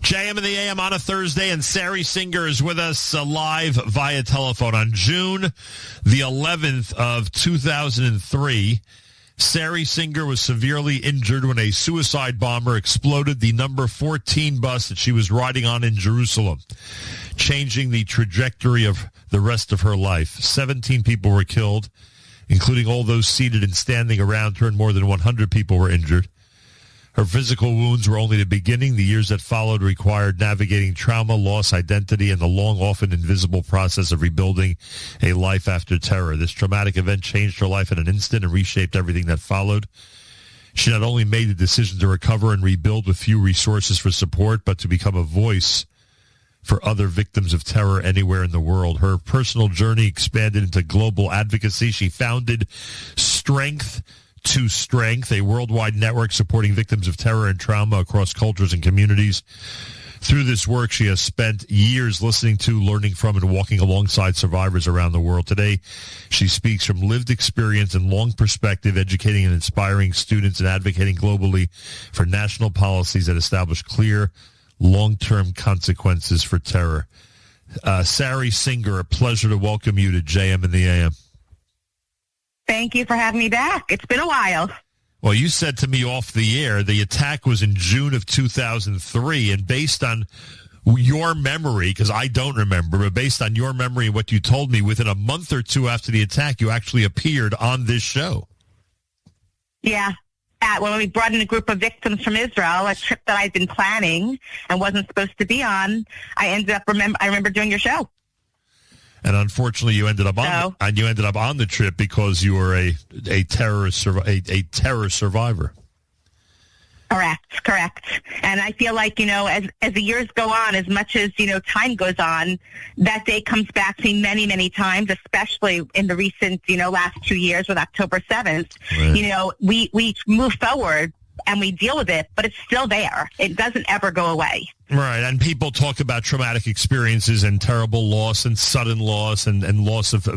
JM and the AM on a Thursday, and Sarri Singer is with us live via telephone. On June the 11th of 2003, Sarri Singer was severely injured when a suicide bomber exploded the number 14 bus that she was riding on in Jerusalem, changing the trajectory of the rest of her life. 17 people were killed, including all those seated and standing around her, and more than 100 people were injured. Her physical wounds were only the beginning. The years that followed required navigating trauma, loss, identity, and the long, often invisible process of rebuilding a life after terror. This traumatic event changed her life in an instant and reshaped everything that followed. She not only made the decision to recover and rebuild with few resources for support, but to become a voice for other victims of terror anywhere in the world. Her personal journey expanded into global advocacy. She founded Strength to Strength, a worldwide network supporting victims of terror and trauma across cultures and communities. Through this work, she has spent years listening to, learning from, and walking alongside survivors around the world. Today, she speaks from lived experience and long perspective, educating and inspiring students and advocating globally for national policies that establish clear, long-term consequences for terror. Sarri Singer, a pleasure to welcome you to JM and the AM. Thank you for having me back. It's been a while. Well, you said to me off the air the attack was in June of 2003, and based on your memory, because I don't remember, but based on your memory and what you told me, within a month or two after the attack, you actually appeared on this show. Yeah. When we brought in a group of victims from Israel, a trip that I'd been planning and wasn't supposed to be on, I remember doing your show. And unfortunately, you ended up on the trip because you were a terror survivor. Correct. And I feel like, as the years go on, as much as, time goes on, that day comes back to me many, many times, especially in the recent, last 2 years with October 7th. Right. We move forward and we deal with it, but it's still there. It doesn't ever go away. Right, and people talk about traumatic experiences and terrible loss and sudden loss and loss of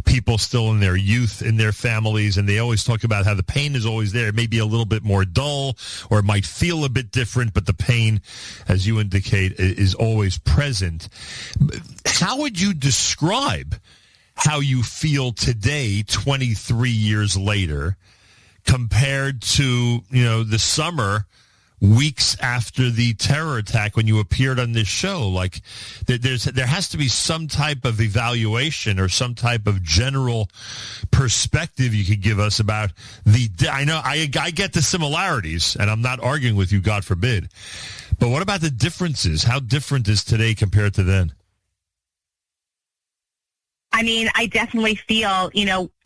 people still in their youth, in their families, and they always talk about how the pain is always there. It may be a little bit more dull, or it might feel a bit different, but the pain, as you indicate, is always present. How would you describe how you feel today, 23 years later, compared to, the summer, weeks after the terror attack when you appeared on this show? Like, there has to be some type of evaluation or some type of general perspective you could give us about I get the similarities, and I'm not arguing with you, God forbid. But what about the differences? How different is today compared to then? I mean, I definitely feel,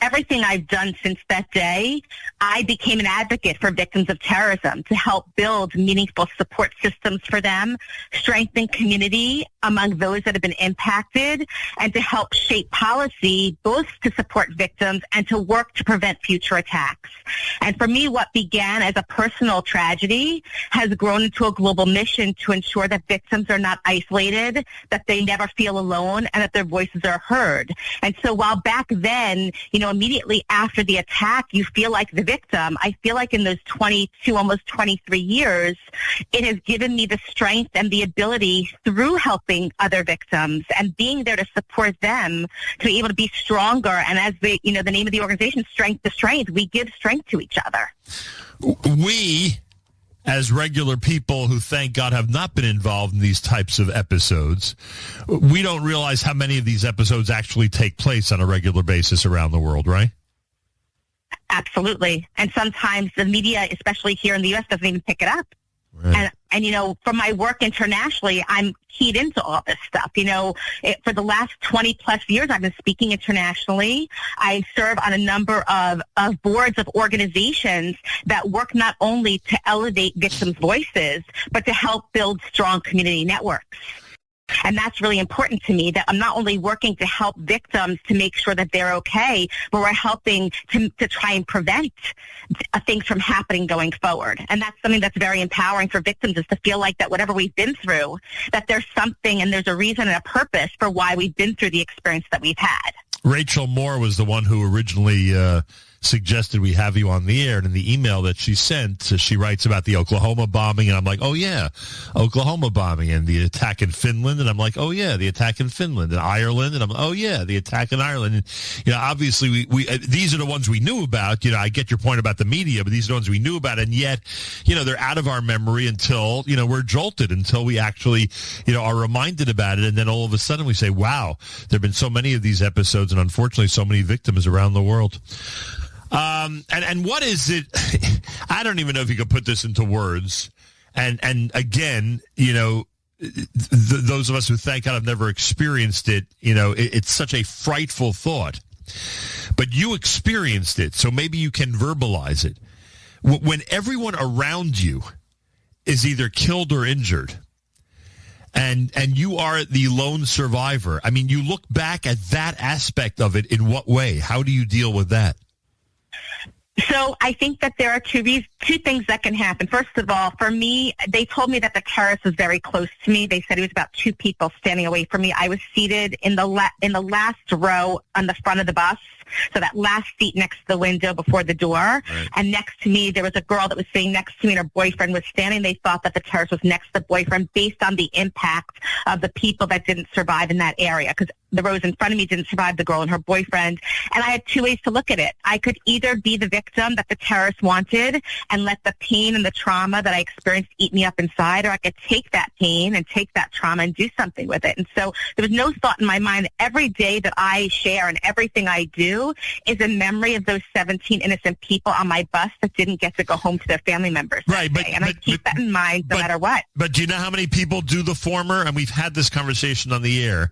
everything I've done since that day, I became an advocate for victims of terrorism to help build meaningful support systems for them, strengthen community among those that have been impacted, and to help shape policy both to support victims and to work to prevent future attacks. And for me, what began as a personal tragedy has grown into a global mission to ensure that victims are not isolated, that they never feel alone, and that their voices are heard. And so while back then, immediately after the attack, you feel like the victim, I feel like in those 22, almost 23 years, it has given me the strength and the ability through helping other victims and being there to support them to be able to be stronger. And as the name of the organization, Strength to Strength, we give strength to each other. We, as regular people who, thank God, have not been involved in these types of episodes, we don't realize how many of these episodes actually take place on a regular basis around the world, right? Absolutely. And sometimes the media, especially here in the U.S., doesn't even pick it up. Right. And from my work internationally, I'm keyed into all this stuff. For the last 20 plus years, I've been speaking internationally. I serve on a number of boards of organizations that work not only to elevate victims' voices, but to help build strong community networks. And that's really important to me, that I'm not only working to help victims to make sure that they're okay, but we're helping to try and prevent things from happening going forward. And that's something that's very empowering for victims, is to feel like that whatever we've been through, that there's something and there's a reason and a purpose for why we've been through the experience that we've had. Rachel Moore was the one who originally suggested we have you on the air. And in the email that she sent, she writes about the Oklahoma bombing. And I'm like, oh, yeah, Oklahoma bombing, and the attack in Finland. And I'm like, oh, yeah, the attack in Finland, and Ireland. And I'm like, oh, yeah, the attack in Ireland. And, obviously, we these are the ones we knew about. I get your point about the media, but these are the ones we knew about. And yet, they're out of our memory until, we're jolted, until we actually, are reminded about it. And then all of a sudden we say, wow, there have been so many of these episodes, and unfortunately so many victims around the world. And what is it? I don't even know if you could put this into words. And again, those of us who, thank God, have never experienced it, it's such a frightful thought. But you experienced it, so maybe you can verbalize it. When everyone around you is either killed or injured, and you are the lone survivor, I mean, you look back at that aspect of it in what way? How do you deal with that? So I think that there are two things that can happen. First of all, for me, they told me that the terrorist was very close to me. They said he was about 2 people standing away from me. I was seated in the last row on the front of the bus, so that last seat next to the window before the door. Right. And next to me, there was a girl that was sitting next to me, and her boyfriend was standing. They thought that the terrorist was next to the boyfriend based on the impact of the people that didn't survive in that area, because the rows in front of me didn't survive, the girl and her boyfriend. And I had 2 ways to look at it. I could either be the victim that the terrorist wanted and let the pain and the trauma that I experienced eat me up inside, or I could take that pain and take that trauma and do something with it. And so there was no thought in my mind. Every day that I share and everything I do is in memory of those 17 innocent people on my bus that didn't get to go home to their family members. Right. I keep that in mind no matter what. But do you know how many people do the former? And we've had this conversation on the air.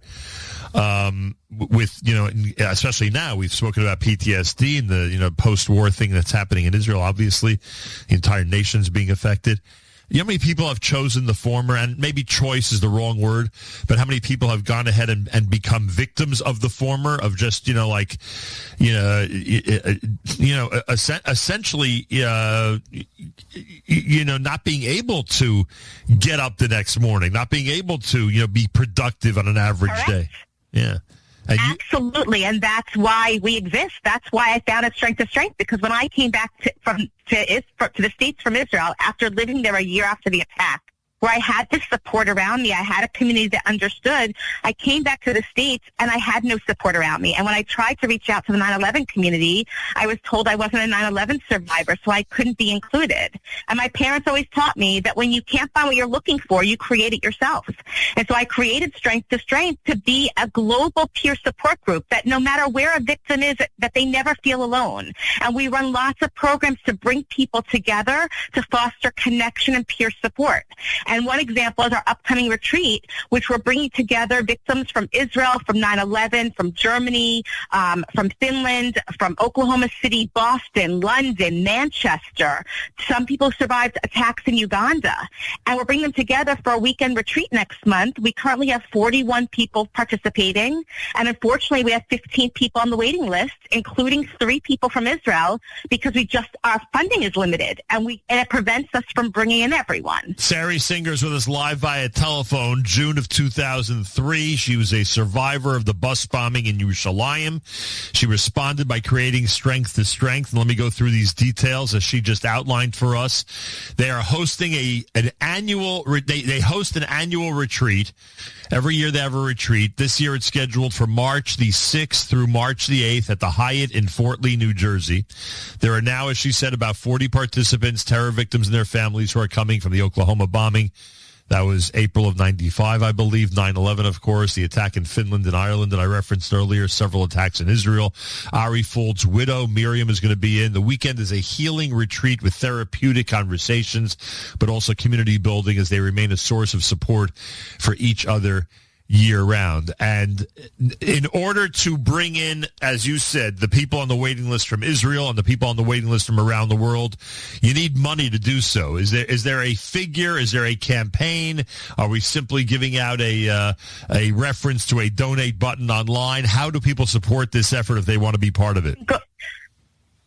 With, especially now, we've spoken about PTSD and the, post-war thing that's happening in Israel. Obviously, the entire nation's being affected. You know how many people have chosen the former, and maybe choice is the wrong word, but how many people have gone ahead and become victims of the former, of just, essentially, not being able to get up the next morning, not being able to, be productive on an average Correct. Day. Yeah. Absolutely, and that's why we exist. That's why I found it strength to strength, because when I came back to the States from Israel after living there a year after the attack, where I had this support around me, I had a community that understood, I came back to the States and I had no support around me. And when I tried to reach out to the 9/11 community, I was told I wasn't a 9/11 survivor, so I couldn't be included. And my parents always taught me that when you can't find what you're looking for, you create it yourself. And so I created Strength to Strength to be a global peer support group that no matter where a victim is, that they never feel alone. And we run lots of programs to bring people together to foster connection and peer support. And one example is our upcoming retreat, which we're bringing together victims from Israel, from 9/11, from Germany, from Finland, from Oklahoma City, Boston, London, Manchester. Some people survived attacks in Uganda. And we're bringing them together for a weekend retreat next month. We currently have 41 people participating. And unfortunately, we have 15 people on the waiting list, including 3 people from Israel, because our funding is limited. And it prevents us from bringing in everyone. Sarri Singer is with us live via telephone. June of 2003, she was a survivor of the bus bombing in Yerushalayim. She responded by creating Strength to Strength. And let me go through these details as she just outlined for us. They are hosting an annual retreat. Every year they have a retreat. This year it's scheduled for March the 6th through March the 8th at the Hyatt in Fort Lee, New Jersey. There are now, as she said, about 40 participants, terror victims and their families who are coming from the Oklahoma bombing. That was April of 95, I believe. 9/11, of course, the attack in Finland and Ireland that I referenced earlier, several attacks in Israel. Ari Fold's widow, Miriam, is going to be in. The weekend is a healing retreat with therapeutic conversations, but also community building as they remain a source of support for each other year-round. And in order to bring in, as you said, the people on the waiting list from Israel and the people on the waiting list from around the world, you need money to do so. Is there a figure? Is there a campaign? Are we simply giving out a reference to a donate button online? How do people support this effort if they want to be part of it?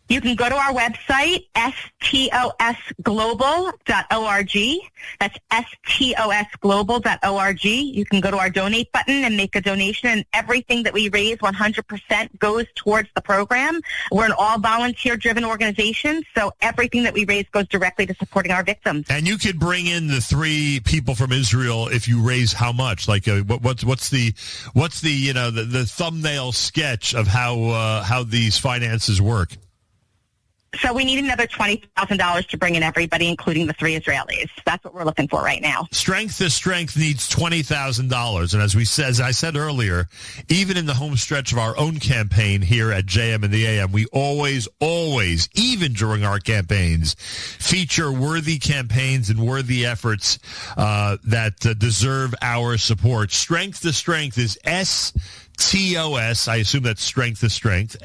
You can go to our website, stosglobal.org. That's stosglobal.org. You can go to our donate button and make a donation, and everything that we raise, 100% goes towards the program. We're an all-volunteer-driven organization, so everything that we raise goes directly to supporting our victims. And you could bring in the 3 people from Israel if you raise how much? Like, what's the thumbnail sketch of how these finances work? So we need another $20,000 to bring in everybody, including the 3 Israelis. That's what we're looking for right now. Strength to Strength needs $20,000. And as I said earlier, even in the home stretch of our own campaign here at JM and the AM, we always, even during our campaigns, feature worthy campaigns and worthy efforts that deserve our support. Strength to Strength is STOS, I assume that's Strength to Strength,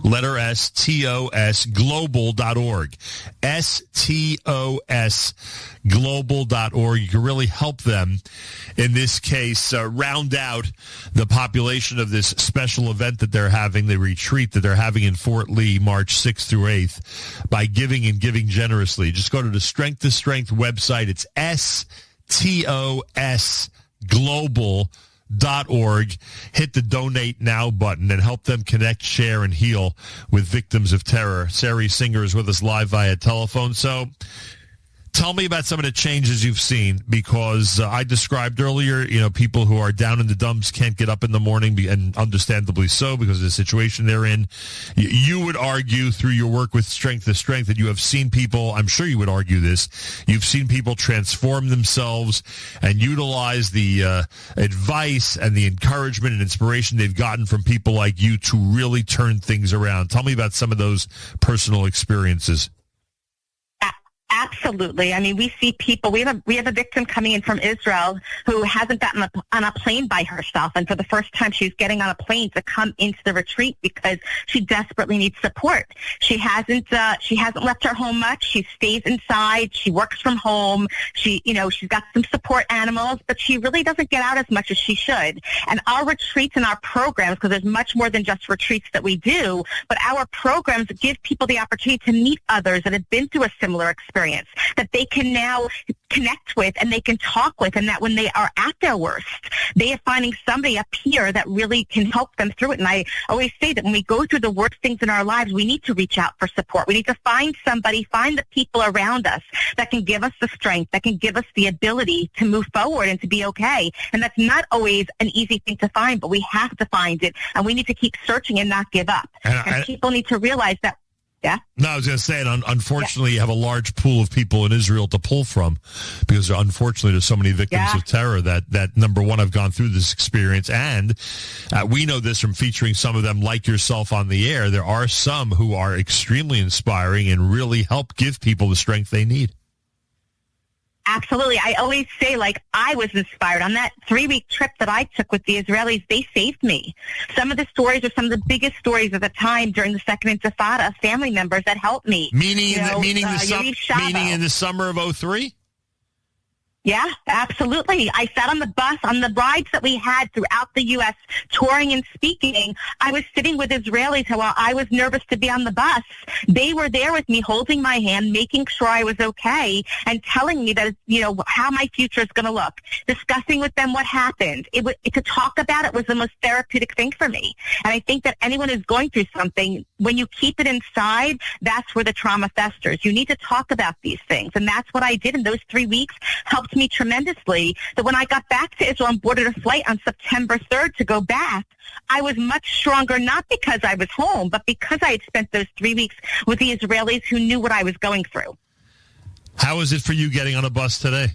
letter S, TOS, global.org. STOS, global.org. You can really help them, in this case, round out the population of this special event that they're having, the retreat that they're having in Fort Lee, March 6th through 8th, by giving and giving generously. Just go to the Strength to Strength website. It's STOS, global.org. Hit the Donate Now button and help them connect, share, and heal with victims of terror. Sarri Singer is with us live via telephone. So tell me about some of the changes you've seen, because I described earlier, people who are down in the dumps can't get up in the morning, and understandably so because of the situation they're in. You would argue through your work with Strength to Strength that you have seen people, I'm sure you would argue this, you've seen people transform themselves and utilize the advice and the encouragement and inspiration they've gotten from people like you to really turn things around. Tell me about some of those personal experiences. Absolutely. I mean, we see people. We have a victim coming in from Israel who hasn't gotten on a plane by herself, and for the first time, she's getting on a plane to come into the retreat because she desperately needs support. She hasn't left her home much. She stays inside. She works from home. She's got some support animals, but she really doesn't get out as much as she should. And our retreats and our programs, because there's much more than just retreats that we do, but our programs give people the opportunity to meet others that have been through a similar experience, that they can now connect with and they can talk with, and that when they are at their worst, they are finding somebody, a peer, that really can help them through it. And I always say that when we go through the worst things in our lives, we need to reach out for support. We need to find the people around us that can give us the strength, that can give us the ability to move forward and to be okay. And that's not always an easy thing to find, but we have to find it, and we need to keep searching and not give up. And people need to realize that. Yeah. No, I was going to say, unfortunately, you have a large pool of people in Israel to pull from, because unfortunately there's so many victims of terror that number one, have gone through this experience. And we know this from featuring some of them like yourself on the air. There are some who are extremely inspiring and really help give people the strength they need. Absolutely. I always say, I was inspired. On that 3-week trip that I took with the Israelis, they saved me. Some of the stories are some of the biggest stories at the time during the Second Intifada, family members that helped me. Meaning in the summer of 2003? Yeah, absolutely. I sat on the bus, on the rides that we had throughout the U.S., touring and speaking. I was sitting with Israelis while I was nervous to be on the bus. They were there with me, holding my hand, making sure I was okay, and telling me that, how my future is going to look, discussing with them what happened. To talk about it was the most therapeutic thing for me. And I think that anyone who's going through something, when you keep it inside, that's where the trauma festers. You need to talk about these things. And that's what I did in those 3 weeks. Helped me tremendously, that when I got back to Israel and boarded a flight on September 3rd to go back, I was much stronger, not because I was home, but because I had spent those 3 weeks with the Israelis who knew what I was going through. How is it for you getting on a bus today?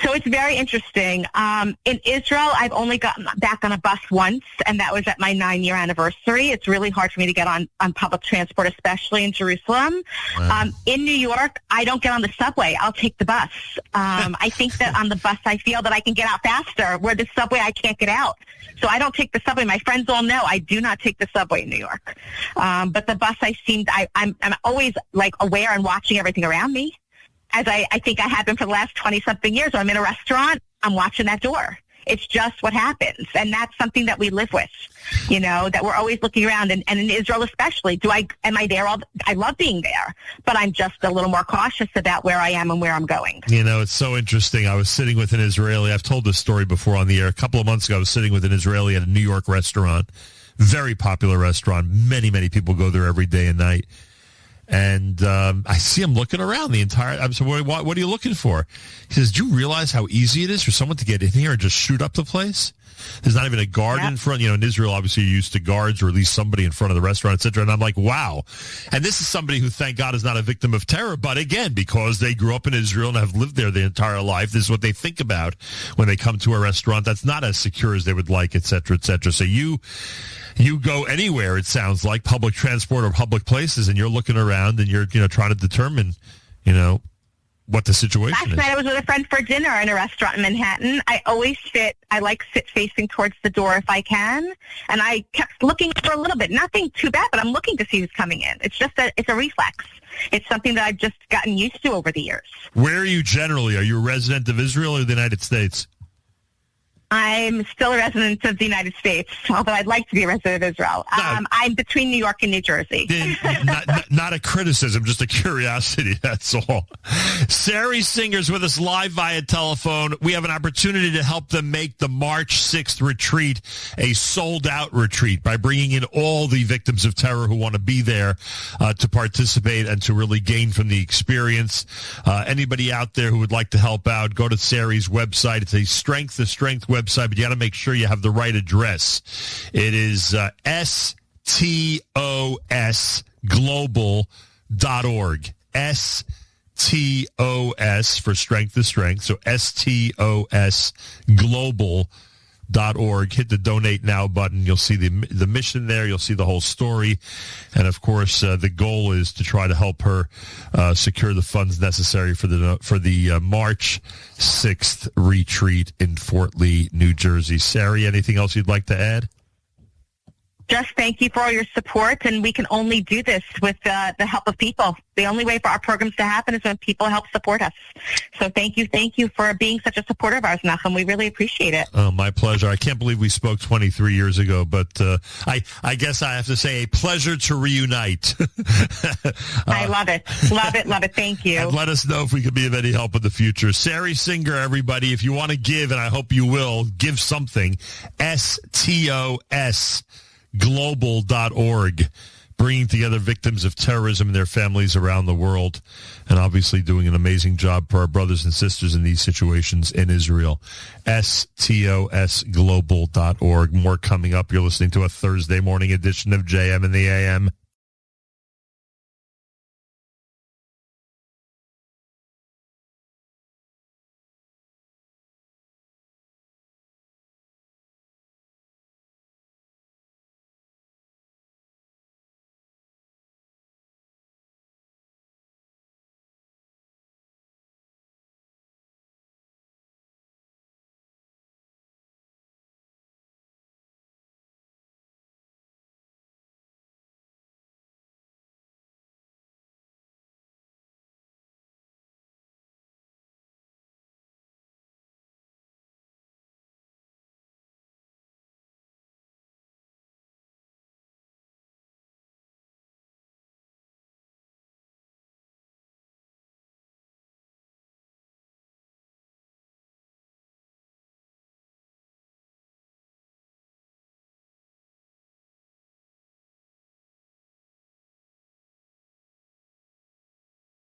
So it's very interesting. In Israel, I've only gotten back on a bus once, and that was at my 9-year anniversary. It's really hard for me to get on public transport, especially in Jerusalem. Wow. In New York, I don't get on the subway. I'll take the bus. I think that on the bus, I feel that I can get out faster, where the subway, I can't get out. So I don't take the subway. My friends all know I do not take the subway in New York. But the bus, I'm always aware and watching everything around me, as I think I have been for the last 20-something years. When I'm in a restaurant, I'm watching that door. It's just what happens. And that's something that we live with, that we're always looking around. And in Israel especially, am I there? I love being there, but I'm just a little more cautious about where I am and where I'm going. It's so interesting. I was sitting with an Israeli. I've told this story before on the air. A couple of months ago, I was sitting with an Israeli at a New York restaurant, very popular restaurant. Many, many people go there every day and night. And I see him looking around the entire. I'm saying, what are you looking for? He says, "Do you realize how easy it is for someone to get in here and just shoot up the place? There's not even a guard in front. In Israel, obviously, you're used to guards or at least somebody in front of the restaurant, et cetera." And I'm like, wow. And this is somebody who, thank God, is not a victim of terror. But again, because they grew up in Israel and have lived there their entire life, this is what they think about when they come to a restaurant that's not as secure as they would like, et cetera, et cetera. So you go anywhere, it sounds like, public transport or public places, and you're looking around and you're trying to determine, what the situation is. Last night I was with a friend for dinner in a restaurant in Manhattan. I like sit facing towards the door if I can. And I kept looking for a little bit. Nothing too bad, but I'm looking to see who's coming in. It's just it's a reflex. It's something that I've just gotten used to over the years. Where are you generally? Are you a resident of Israel or the United States? I'm still a resident of the United States, although I'd like to be a resident of Israel. I'm between New York and New Jersey. Not a criticism, just a curiosity, that's all. Sarri Singer's with us live via telephone. We have an opportunity to help them make the March 6th retreat a sold-out retreat by bringing in all the victims of terror who want to be there to participate and to really gain from the experience. Anybody out there who would like to help out, go to Sarri's website. It's a Strength to Strength website, but you got to make sure you have the right address. It is stosglobal.org. STOS for Strength to Strength. So stosglobal.org. Hit the donate now button. You'll see the mission there. You'll see the whole story. And of course, the goal is to try to help her secure the funds necessary for the March 6th retreat in Fort Lee, New Jersey. Sarri, anything else you'd like to add? Just thank you for all your support, and we can only do this with the help of people. The only way for our programs to happen is when people help support us. So thank you for being such a supporter of ours, Nachum. We really appreciate it. Oh, my pleasure. I can't believe we spoke 23 years ago, but I guess I have to say a pleasure to reunite. I love it. Love it. Love it. Thank you. And let us know if we could be of any help in the future. Sarri Singer, everybody, if you want to give, and I hope you will, give something. STOS. Global.org, bringing together victims of terrorism and their families around the world, and obviously doing an amazing job for our brothers and sisters in these situations in Israel. STOSglobal.org. More coming up. You're listening to a Thursday morning edition of JM in the AM.